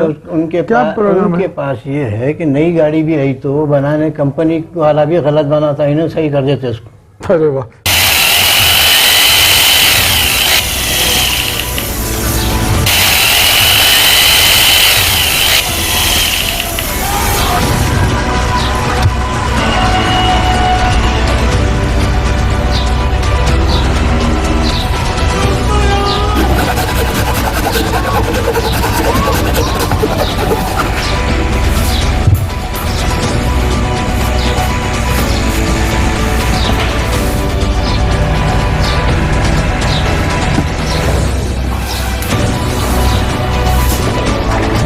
उनके पास ये है कि नई गाड़ी भी आई तो बनाने कंपनी वाला भी गलत बनाता, इन्हें सही कर देते उसको। अरे वाह।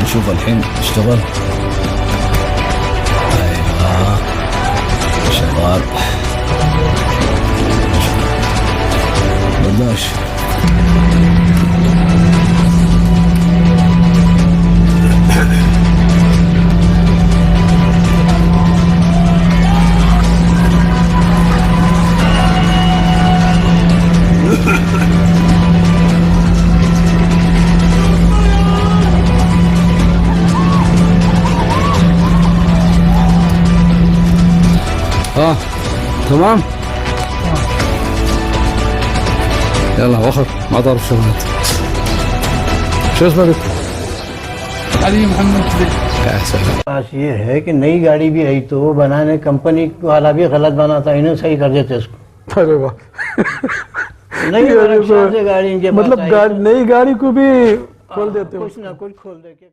نشوف الحين اشتغل. ايوه شغال. بلاش. تمام. يلا وخر ما تعرف شغلات. شو اسمك؟ علي محمد زيد. يا سلام. पास ये है कि नई गाड़ी भी आई तो बनाने कंपनी वाला भी गलत बनाता, इन्हें सही कर देते उसको। अरे वाह। नई गाड़ी इनके मतलब नई गाड़ी को भी खोल देते हो? कुछ ना कुछ खोल दे के